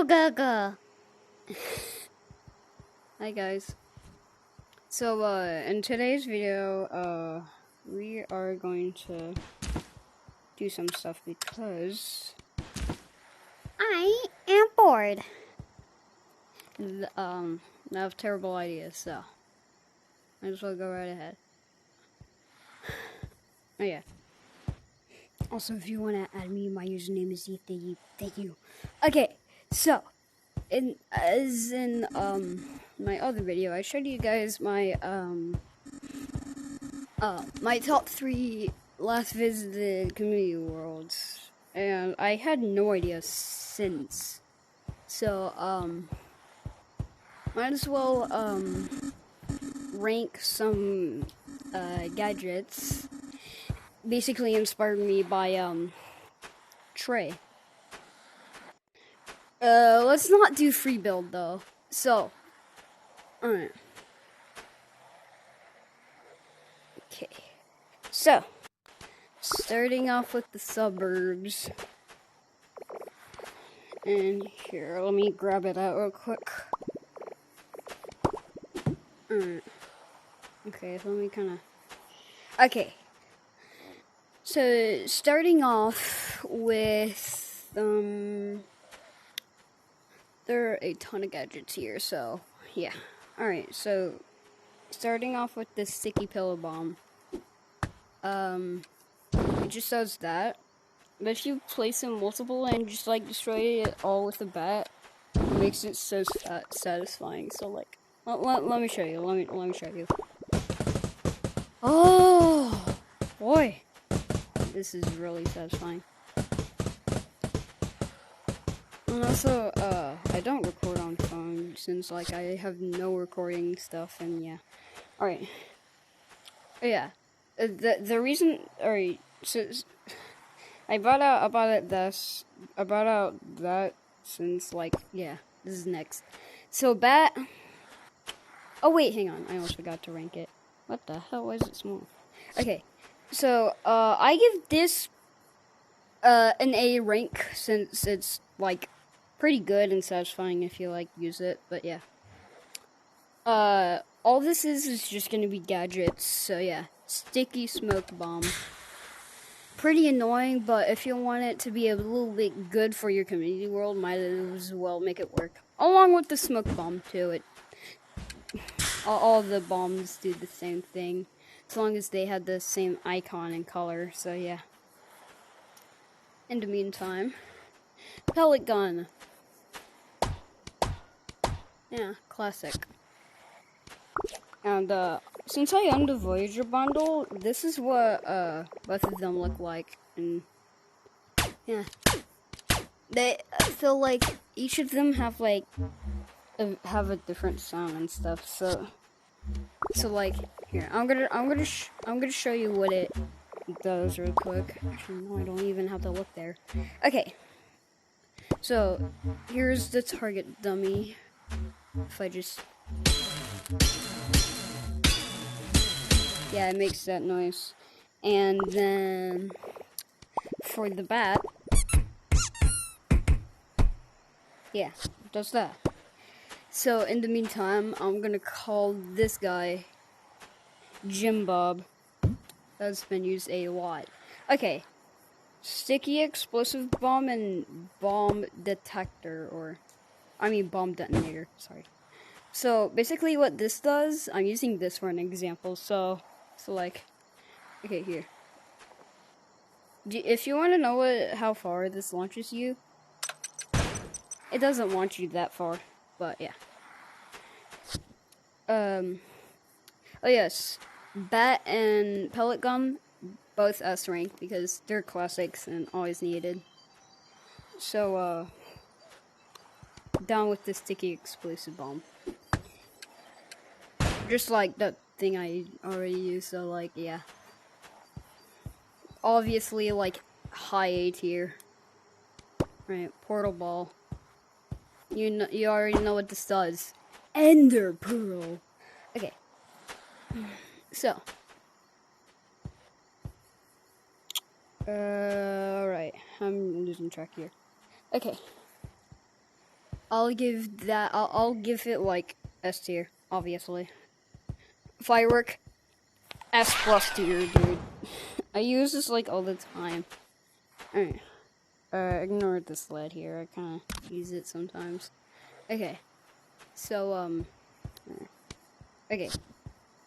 Gaga. Hi guys. So in today's video, we are going to do some stuff because I am bored. I have terrible ideas, so might as well go right ahead. Oh yeah. Also, if you want to add me, my username is Yeeps. Thank you. Okay, so as in my other video, I showed you guys my my top 3 last visited community worlds, and I had no idea since. So might as well rank some gadgets. Basically inspired me by Trey. Let's not do free build though. So, alright. Okay. So, starting off with the suburbs. And here, let me grab it out real quick. Alright. Okay, let me kinda... Okay. So, starting off with, there are a ton of gadgets here, so, yeah. Alright, so, starting off with this sticky pillow bomb. It just does that. But if you place it multiple and just, like, destroy it all with a bat, it makes it so satisfying. So, like, let me show you. Let me show you. Oh, boy. This is really satisfying. And also, I don't record on phone since, like, I have no recording stuff, and yeah. Alright. Yeah. The reason, alright, so I brought out that since, like, yeah, this is next. So, bat, oh wait, hang on, I almost forgot to rank it. What the hell, why is it small? Okay, so, I give this, an A rank, since it's, like, pretty good and satisfying if you, like, use it, but yeah. All this is just gonna be gadgets, so yeah. Sticky smoke bomb. Pretty annoying, but if you want it to be a little bit good for your community world, might as well make it work. Along with the smoke bomb, too. All the bombs do the same thing, as long as they had the same icon and color, so yeah. In the meantime, pellet gun. Yeah, classic. And, since I own the Voyager bundle, this is what, both of them look like, and, yeah. I feel like each of them have, like, have a different sound and stuff, so, like, here, I'm gonna show you what it does real quick. Actually, no, I don't even have to look there. Okay. So, here's the target dummy. If I just... Yeah, it makes that noise. And then for the bat, yeah, it does that. So in the meantime, I'm gonna call this guy Jim Bob. That's been used a lot. Okay, sticky explosive bomb and bomb detector, bomb detonator. Sorry. So basically, what this does, I'm using this for an example. So like, okay, here. If you want to know how far this launches you, it doesn't launch you that far, but yeah. Oh yes, bat and pellet gun, both S rank because they're classics and always needed. So down with the sticky explosive bomb. Just like that thing I already used, so like, yeah. Obviously, like, high A tier. Right, portal ball. You already know what this does. Ender Pearl. Okay. So. Alright. I'm losing track here. Okay. I'll give that. I'll give it like S tier, obviously. Firework S plus tier, dude. I use this like all the time. Alright. Ignore this lead here. I kind of use it sometimes. Okay. So okay.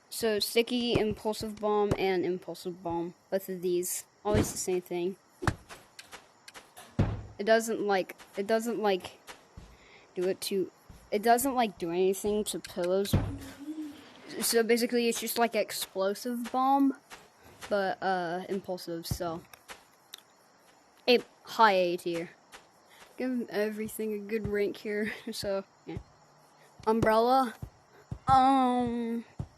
So sticky, impulsive bomb, and impulsive bomb. Both of these, always the same thing. It doesn't like do anything to pillows. So basically, it's just like explosive bomb, but impulsive. So high A tier. Give everything a good rank here. So yeah. Umbrella.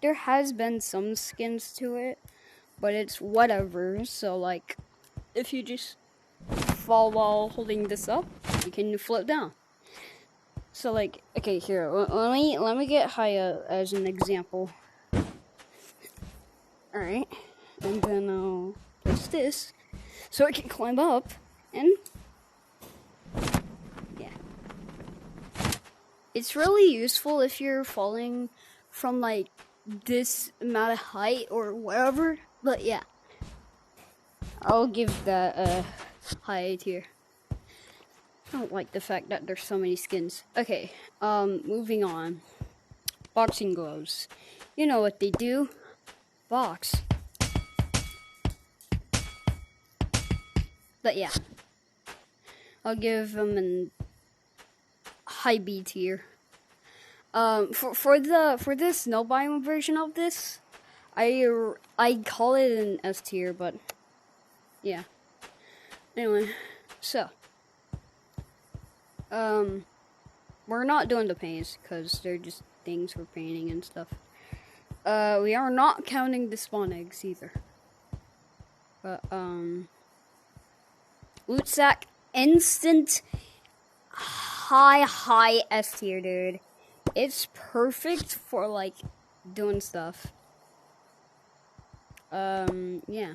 There has been some skins to it, but it's whatever. So like, if you just fall while holding this up, you can float down. So like, okay, here, let me get Haya as an example. All right, and then I'll place this so I can climb up, and yeah, it's really useful if you're falling from like this amount of height or whatever. But yeah, I'll give that a high tier. I don't like the fact that there's so many skins. Okay, moving on. Boxing gloves. You know what they do. Box. But yeah. I'll give them an high B tier. For the snow biome version of this, I call it an S tier, but yeah. Anyway, so we're not doing the paints because they're just things for painting and stuff. We are not counting the spawn eggs either. But loot sack instant high S tier, dude. It's perfect for like doing stuff. Yeah.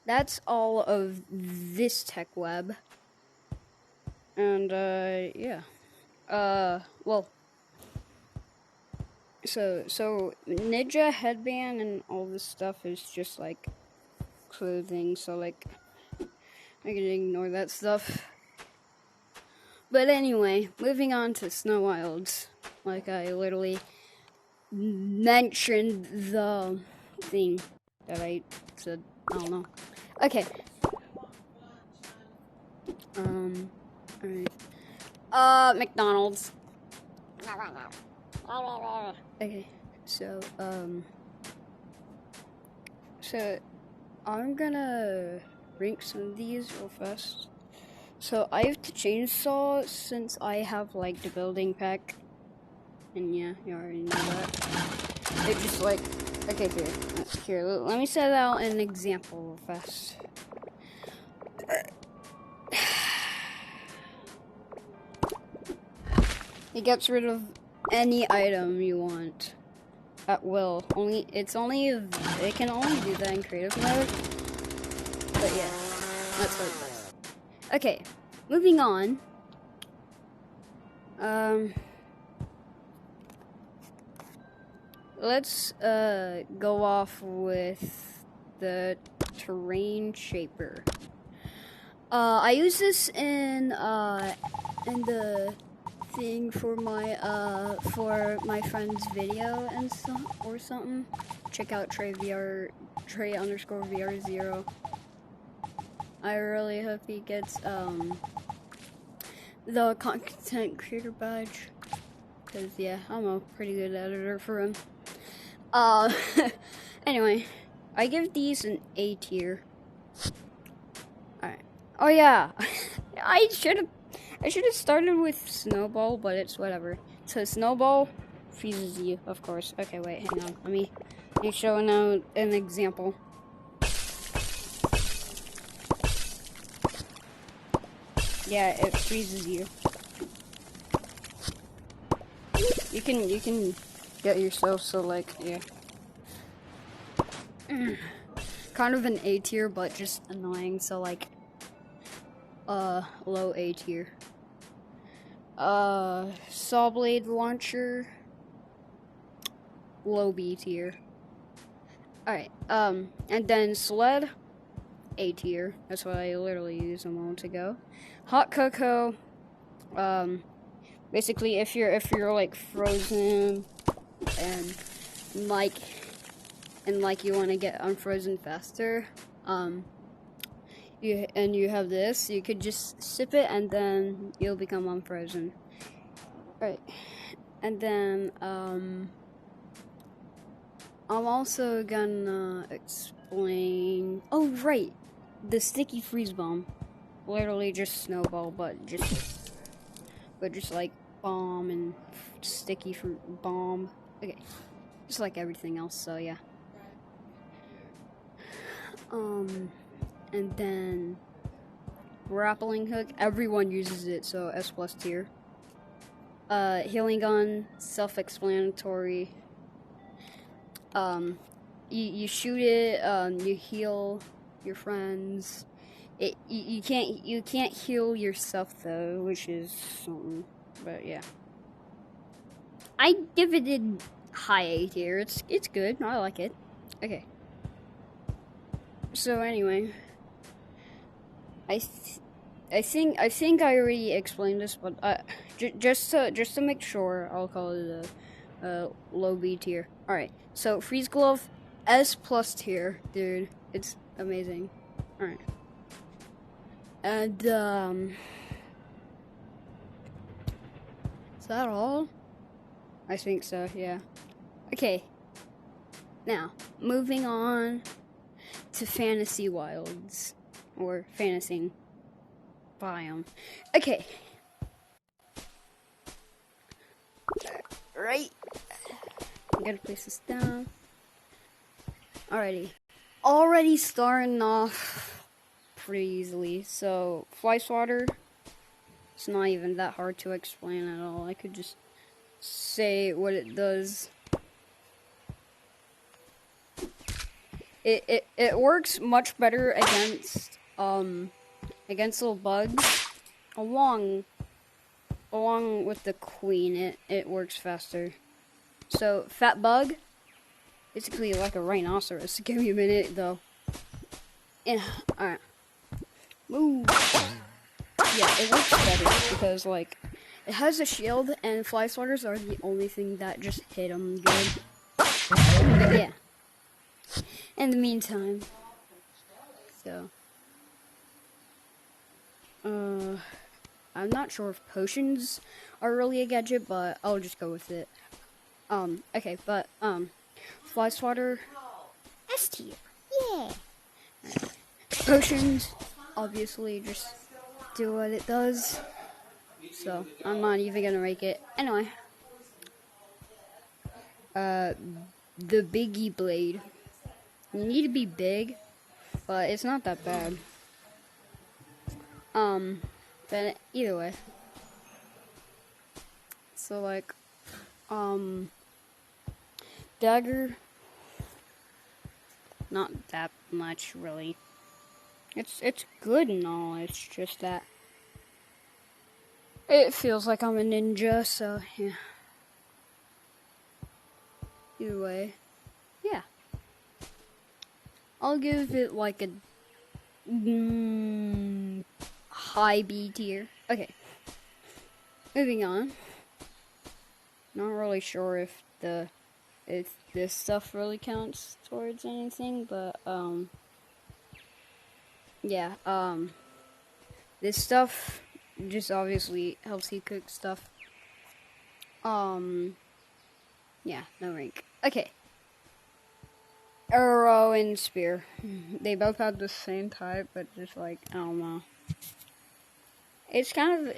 That's all of this tech web. And yeah. Well, so ninja headband and all this stuff is just like clothing, so like I can ignore that stuff. But anyway, moving on to Snow Wilds. Like I literally mentioned the thing that I said. I don't know. Okay. Alright. McDonald's. Okay, so I'm gonna rank some of these real fast. So I have the chainsaw since I have like the building pack, and yeah, you already know that. It just like, okay, here, let me set out an example real fast. It gets rid of any item you want at will. It can only do that in creative mode. But yeah, that's what it does. Okay, moving on. Let's go off with the terrain shaper. I use this in the thing for my friend's video and or something. Check out Trey _ VR0. I really hope he gets the content creator badge, cause yeah, I'm a pretty good editor for him. Anyway, I give these an A tier. Alright. Oh yeah, I should have started with Snowball, but it's whatever. So Snowball freezes you, of course. Okay, wait, hang on. Let me show now an example. Yeah, it freezes you. You can get yourself, so like, yeah. Kind of an A tier, but just annoying, so like low A tier. Saw blade launcher, low B tier. Alright, and then sled, A tier. That's what I literally used a moment ago. Hot cocoa, basically if you're like frozen and like you want to get unfrozen faster, you have this, you could just sip it and then you'll become unfrozen. Right. And then I'm also gonna explain, oh right, the sticky freeze bomb. Literally just snowball, but just like bomb and sticky fruit bomb. Okay. Just like everything else, so yeah. And then grappling hook, everyone uses it, so S+ tier. Healing gun, self-explanatory. You shoot it, you heal your friends. You can't heal yourself though, which is something. But yeah, I give it a high A tier. It's good. I like it. Okay. So anyway, I think I already explained this, but just to make sure, I'll call it a low B tier. All right. So freeze glove, S+ tier, dude. It's amazing. All right. And is that all? I think so. Yeah. Okay. Now moving on to Fantasy Wilds, or Fantasy Biome. Okay. Right. I'm gonna place this down. Already starting off pretty easily. So, fly swatter, it's not even that hard to explain at all. I could just say what it does. It works much better against little bugs. Along with the queen, it works faster. So fat bug, basically like a rhinoceros. Give me a minute though. Yeah, alright. Move. Yeah, it works better because like it has a shield and fly swatters are the only thing that just hit them good. But yeah. In the meantime, so I'm not sure if potions are really a gadget, but I'll just go with it. Okay, but fly swatter, S tier, yeah. Potions, obviously, just do what it does. So I'm not even gonna rank it anyway. The biggie blade. You need to be big, but it's not that bad. But either way. So like, dagger, not that much really. It's good and all, it's just that it feels like I'm a ninja, so yeah. Either way, yeah. I'll give it like a high B tier. Okay. Moving on. Not really sure if this stuff really counts towards anything, but yeah, this stuff just obviously helps you cook stuff. Yeah, no rank. Okay. Arrow and spear. They both have the same type, but just like, I don't know. It's kind of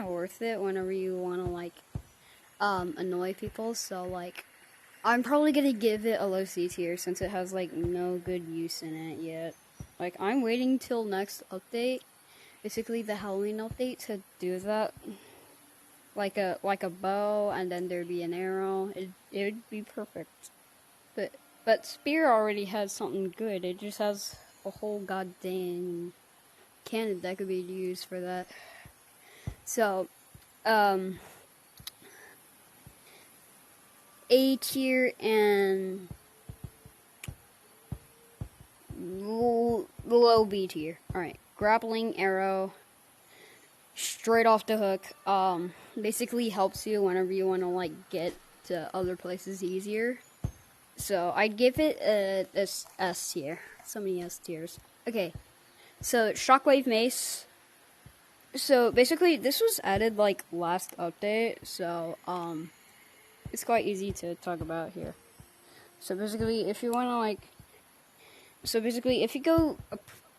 worth it whenever you want to like annoy people. So like, I'm probably gonna give it a low C tier since it has like no good use in it yet. Like, I'm waiting till next update, basically the Halloween update, to do that. Like a bow, and then there'd be an arrow. It'd be perfect. But spear already has something good. It just has a whole goddamn cannon that could be used for that. So A tier and low B tier. Alright, grappling arrow straight off the hook. Basically helps you whenever you want to like get to other places easier. So I'd give it a S tier. So many S tiers. Okay, so shockwave mace. So basically this was added like last update, so it's quite easy to talk about here. So basically if you want to like,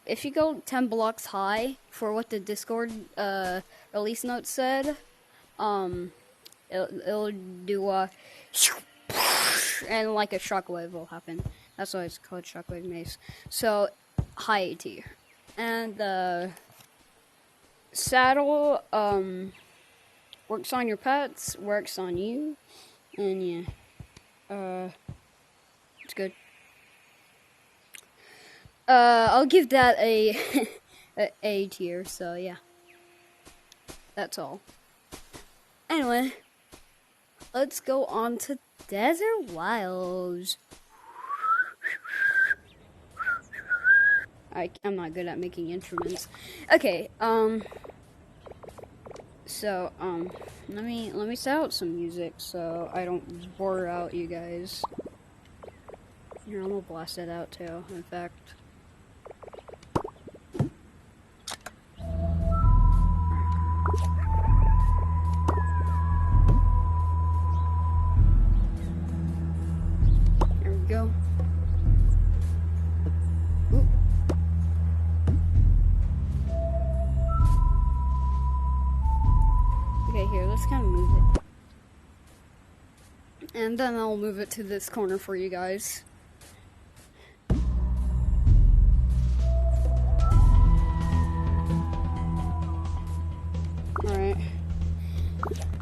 if you go 10 blocks high for what the Discord release note said, it'll do and like a shockwave will happen. That's why it's called shockwave mace. So high tier. And the saddle works on your pets, works on you, and yeah, it's good. I'll give that a A tier. So yeah, that's all. Anyway, let's go on to Desert Wilds. I'm not good at making instruments. Okay, so, let me set out some music so I don't bore out you guys. Here, I'm gonna blast it out too, in fact. Here we go. Ooh. Okay, here, let's kind of move it. And then I'll move it to this corner for you guys. Alright.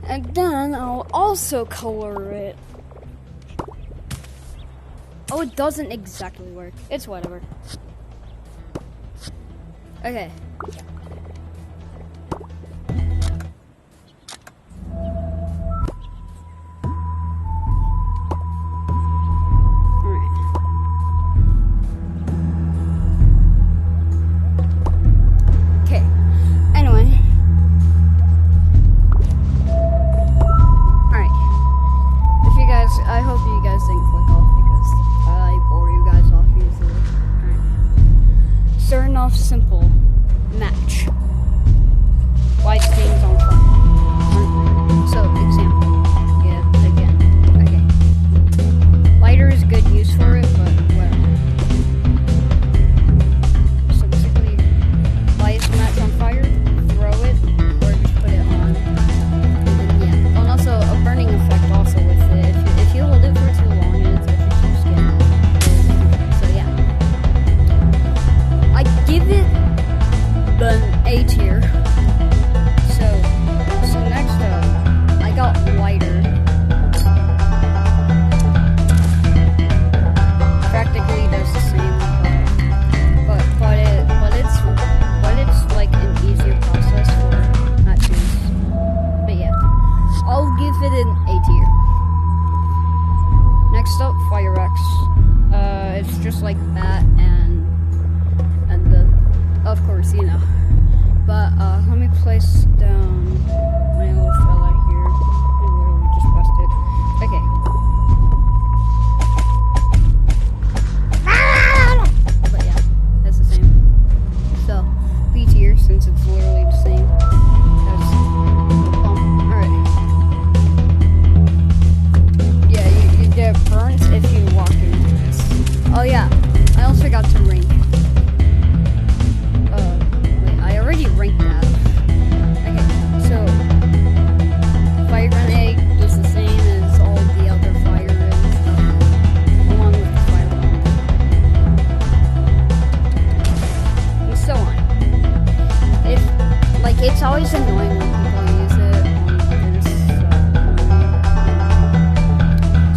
And then I'll also color it. Oh, it doesn't exactly work. It's whatever. Okay. I hope you guys didn't click off because I bore you guys off easily. Alright. Starting off simple. Match. Light things on fire. So, example. Yeah, again. Okay. Lighter is good use for it, but whatever. So basically, light a match on fire, throw it, or just put it on. And then, yeah. And also, a burning effect also with it. If you hold it for too long, it's affects your skin. So yeah, I give it an A tier. So next up, I got lighter. Practically does the same, but it's like an easier process for matches. But yeah, I'll give it an A tier. Next up, Fire X. It's just like that and of course, you know. But let me place down my little fella here. I literally just pressed it. Okay. But yeah, that's the same. So B tier since it's literally the same. Get burnt if you walk into this. Oh yeah, I also forgot to rank. Wait, I already ranked that. Okay, so fire grenade does the same as all the other fire and stuff, along with the fire bomb, and so on. It's always annoying when people use it on this.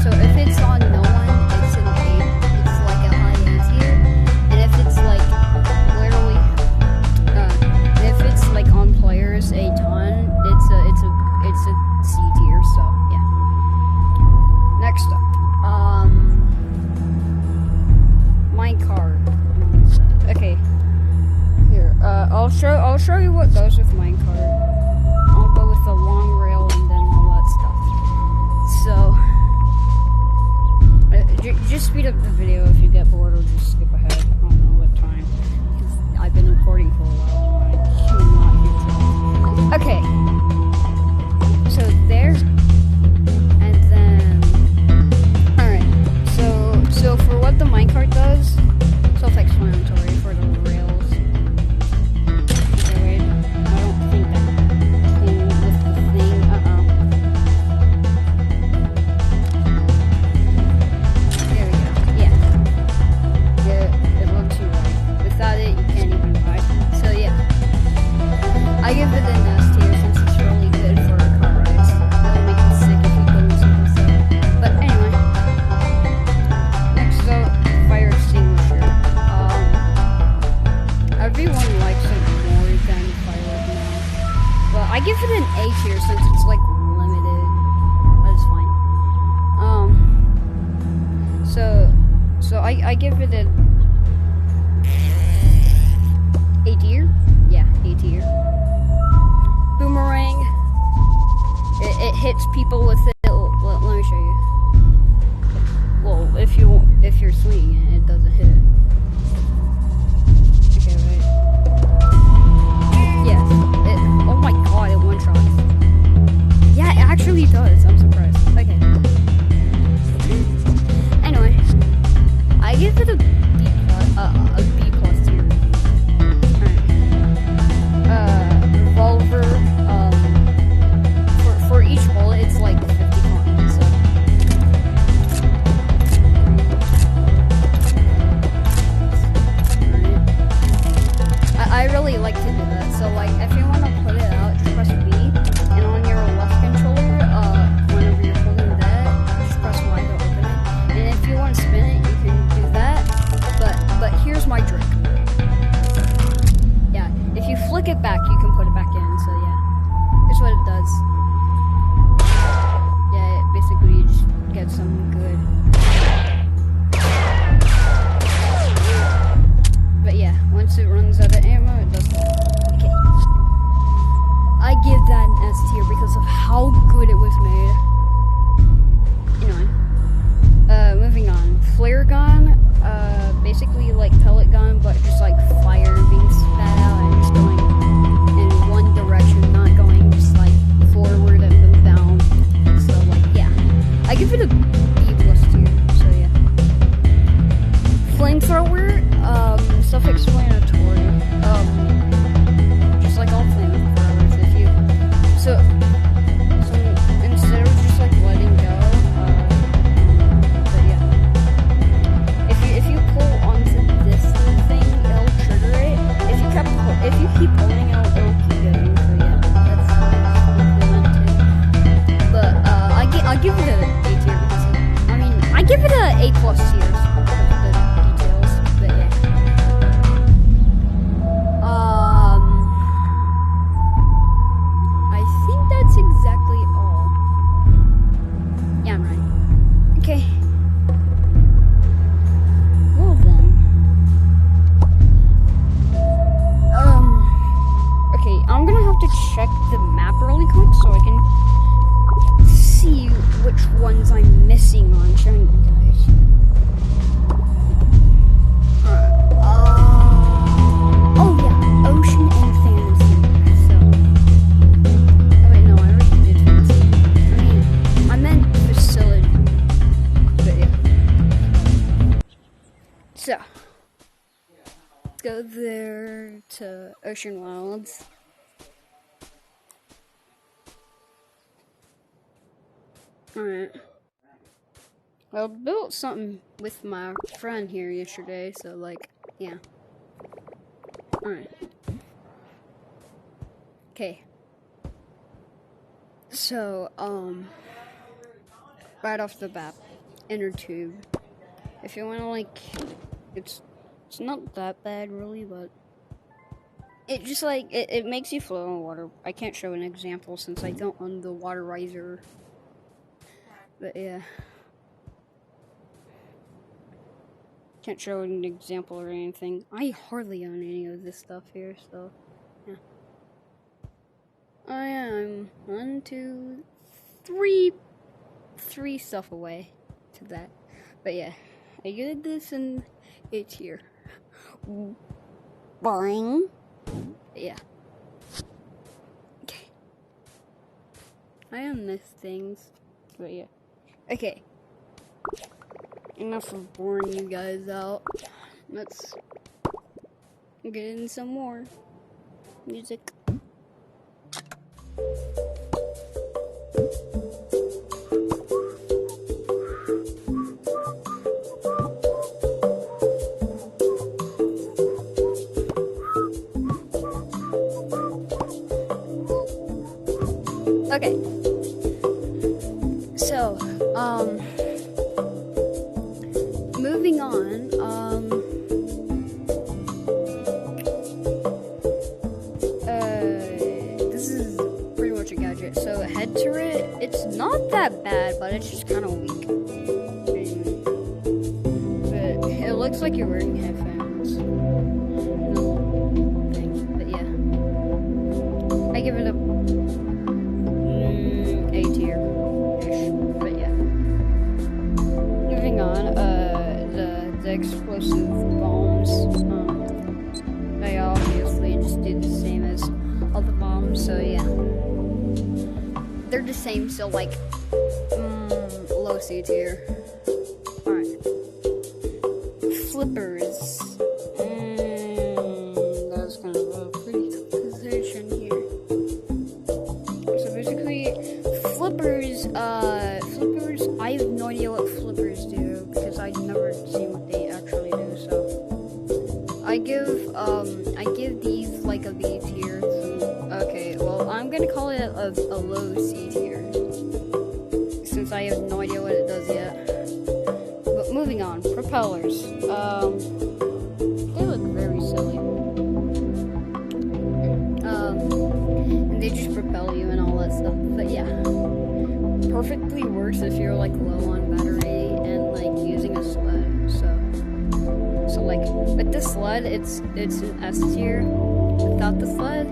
If it's on no one, it's an A. It's like a high A tier. And if it's like literally, if it's like on players a ton, it's a I'll show you what goes with minecart. I'll go with the long rail and then all that stuff. So, just speed up the video if you get bored, or just skip ahead. I don't know what time, because I've been recording for a while and I cannot hear. Okay, so there, and then, alright, so for what the minecart does, self-explanatory for the rails. Okay, wait, I don't think that came with the thing, There we go, yeah. It looks you right. Without it, you can't even ride. So yeah, I give it an S tier since it's really good for car rides. It'll make you sick if you go into the stuff. But anyway, next up, fire extinguisher. Everyone likes it more than fire now, but I give it an A tier since it's like limited. That's fine. So I give it an A tier. Yeah, A tier. Boomerang. It hits people with it. Let me show you. Well, if you're swinging it, it doesn't hit. Okay, wait. Yes. Oh my god, it one-shots. Yeah, it actually does. I'm surprised. Okay. Anyway, I give it a B plus tier. Alright. Revolver. For each bullet, it's like 50 coins. So. I really like to do that. So like, if you want to put it out, just press B, and on your left controller, whenever you're holding that, just press Y to open it. And if you want to spin it, you can do that. But here's my trick. Yeah, if you flick it back, you can put it back in. So yeah, here's what it does. Yeah, basically you just get something good. But yeah, once it runs out of ammo, it doesn't. Okay. I give that an S tier because of how good it was made. Anyway. Moving on. Flare gun, basically like pellet gun, but just like fire being spat out and just going in one direction, not going just like forward and then down. So like, yeah. I give it a B plus tier, so yeah. Flamethrower, self-explanatory. Just like all flamethrowers, so instead of just like letting go, but yeah, if you pull onto this little thing, it'll trigger it. If you keep pulling out, it'll keep going. So yeah, that's implemented. But I give it an A tier because I give it an A plus tier. Check the map really quick so I can see which ones I'm missing on showing you guys. Oh yeah, ocean and fantasy. So, oh wait, no, I already did fantasy. I meant facility. But yeah. So, let's go there to Ocean Wilds. Alright. Well, I built something with my friend here yesterday, so like, yeah. Alright. Okay. So, right off the bat, inner tube. If you wanna like, it's not that bad really, but it just like, it makes you float on water. I can't show an example since I don't own the water riser. But yeah. Can't show an example or anything. I hardly own any of this stuff here, so yeah. I'm 3 stuff away to that. But yeah, I did this in A tier. Boring. Yeah. Okay. I miss things. But yeah. Okay. Enough of boring you guys out. Let's get in some more music. Okay. So, moving on, this is pretty much a gadget. So, head turret, it's not that bad, but it's just kind of weak. But it looks like you're wearing headphones. No thing, but yeah. I give it a A tier-ish, but yeah. Moving on, the explosive bombs, they obviously just do the same as all the bombs, so yeah. They're the same, so like, low C tier. Alright. Flippers. That's kind of a pretty tough position here. So basically, flippers, I have no idea what flippers do, because I've never seen what they actually do, so I give these like a B tier. Okay, well, I'm gonna call it a low C tier, since I have no idea what it does yet. But moving on, propellers. They look very silly. And they just propel you and all that stuff, but yeah. Perfectly works if you're like low on battery and like using a sled. So like with the sled, it's an S tier. Without the sled,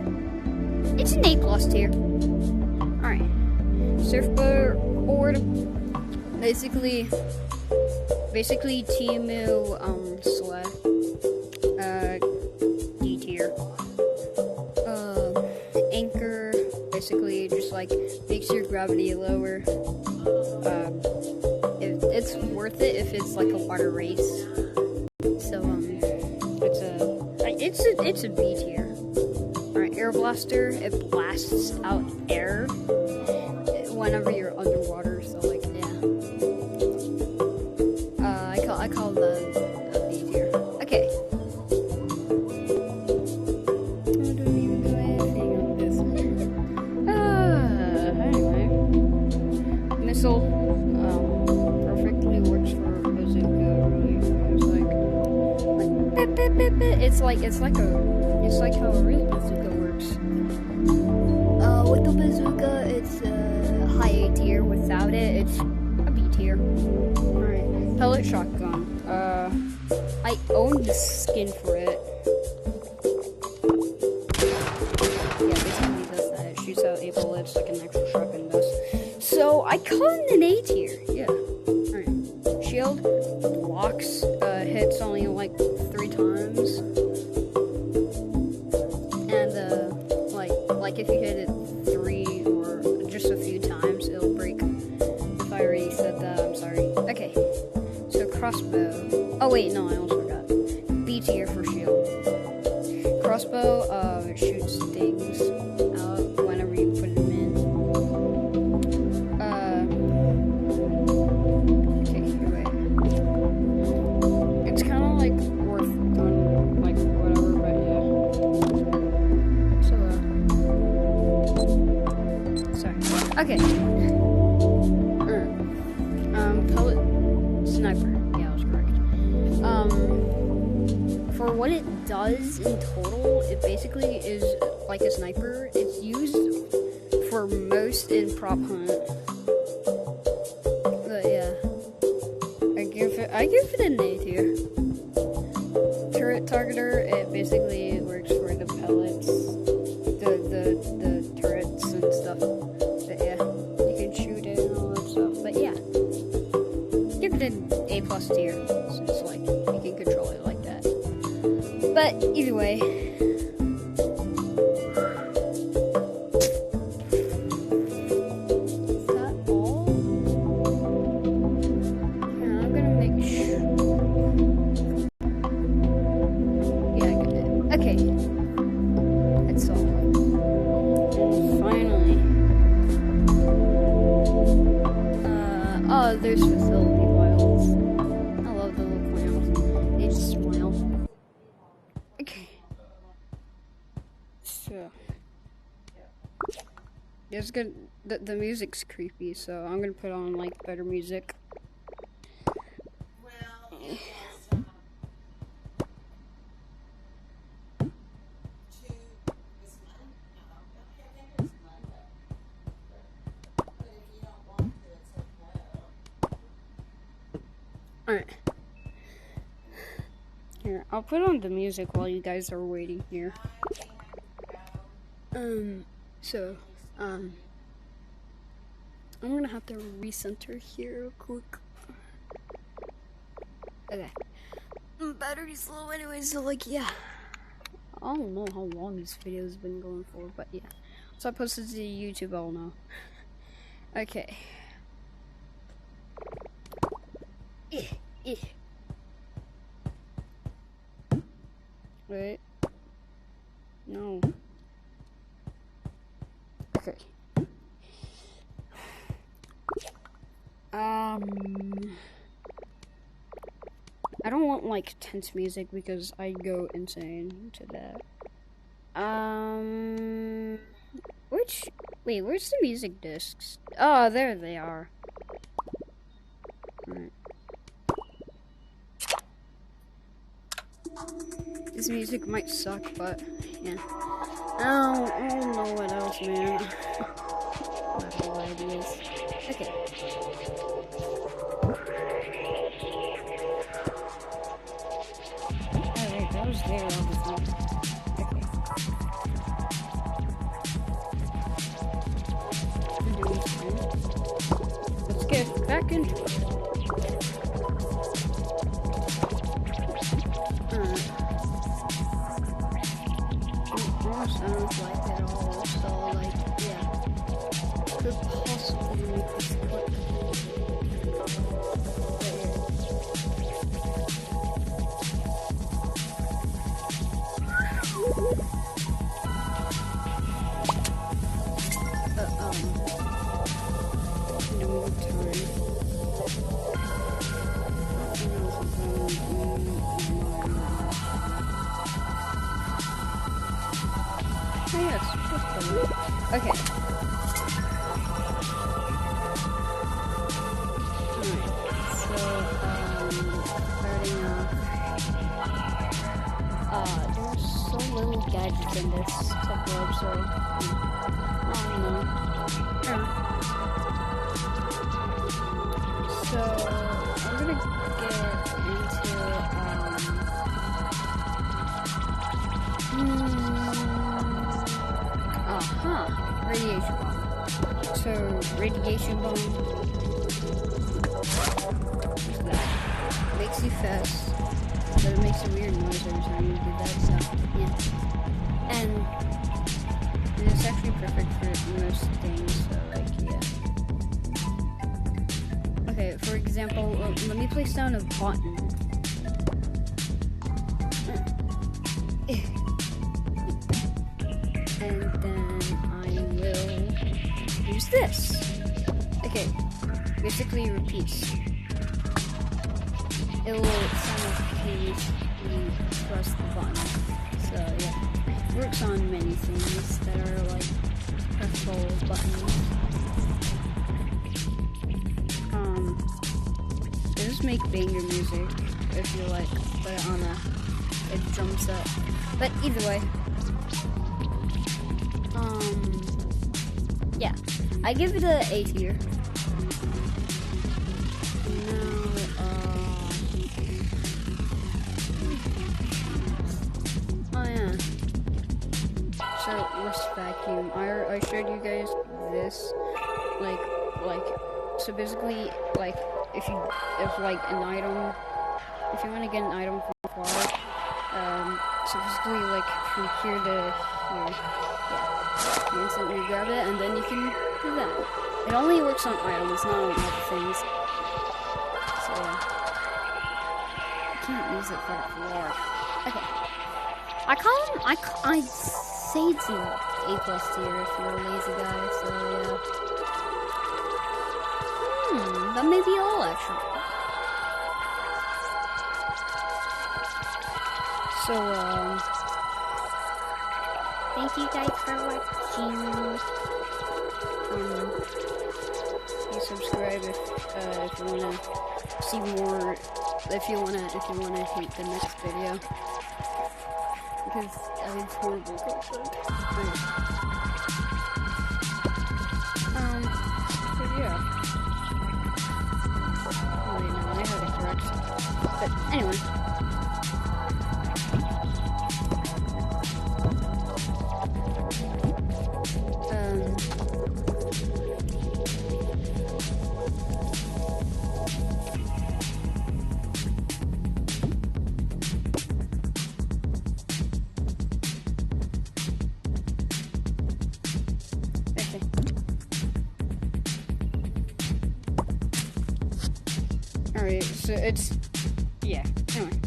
it's an A+ tier. All right, surfboard, basically Timu sled, D tier. Anchor, basically just like makes your gravity lower. It's worth it if it's like a water race. So it's a B tier. Alright, air blaster, it blasts out air whenever you're underwater. So like yeah, I call the a B tier. Okay. Missile, perfectly works for bazooka. Really, it's like how a real bazooka works. With the bazooka, it's high A tier. Without it, it's a B tier. Alright, pellet shotgun. I own the skin for it. Yeah, basically does that. It shoots out 8 bullets like an actual shotgun does. So I call it an A tier. Yeah. Alright. Shield blocks hits only like 3 times. And like if you hit it 3 or just a few times, it'll break. If I already said that, I'm sorry. Okay. So crossbow. Oh wait, no, I almost forgot. B tier for shield. Crossbow, it shoots things out whenever you put them in. Okay, here, wait. It's kind of like worth doing, like whatever, but yeah. So, sorry. Okay. Pellet sniper. Yeah, I was correct. For what it does in total, it basically is like a sniper. It's used for most in prop hunt. But yeah, I give it an A tier. Turret targeter, it basically works for the pellets, the turrets and tier, since like you can control it like that. But either way, is that all? Yeah, I'm gonna make sure. Yeah, I got it. Okay, that's all. And finally, oh, there's facility files. I love the little clowns. They just smile. Okay. So, there's good. The music's creepy, so I'm gonna put on like better music. Alright. Here, I'll put on the music while you guys are waiting here. I'm gonna have to recenter here real quick. Okay. Battery's low anyway, so like, yeah. I don't know how long this video's been going for, but yeah. So I posted to YouTube, I'll know. Okay. Wait. No. Okay. I don't want like tense music because I go insane to that. Where's the music discs? Oh, there they are. Alright. This music might suck, but yeah. I don't know what else, man. I have no ideas. Okay. Alright, that was there all the time. Okay. I'm doing fine. Let's get back into it. Sounds like it all, so like, yeah, could possibly make this quick. Okay. So, starting off, there's so little gadgets in this type of episode. I don't know. So, I'm gonna get into, radiation bomb. So, radiation bomb is that. Makes you fast, but it makes a weird noise every time you do that, so, yeah. And it's actually perfect for most things, so, like, yeah. Okay, for example, let me place down a button. And then I will use this. Okay, basically repeats. It will simultaneously press the button. So yeah, works on many things that are like pressable buttons. Just make banger music if you like put it on a drum set. But either way. Yeah, I give it a A tier. Oh yeah. So wrist vacuum. I showed you guys this, so basically, like, if like an item, if you want to get an item from far, so basically like from here to here, yeah, you instantly grab it, and then you can do that. It only works on items, not on other things. So yeah, you can't use it for far. Okay, I say it's an A+ tier if you're a lazy guy. So yeah. That may be all, actually. So, thank you guys for watching. You subscribe if you wanna see more. If you wanna hate the next video, because that is horrible content. But yeah. Wait, no, I had it correct. But anyway. Alright, so it's, yeah, anyway.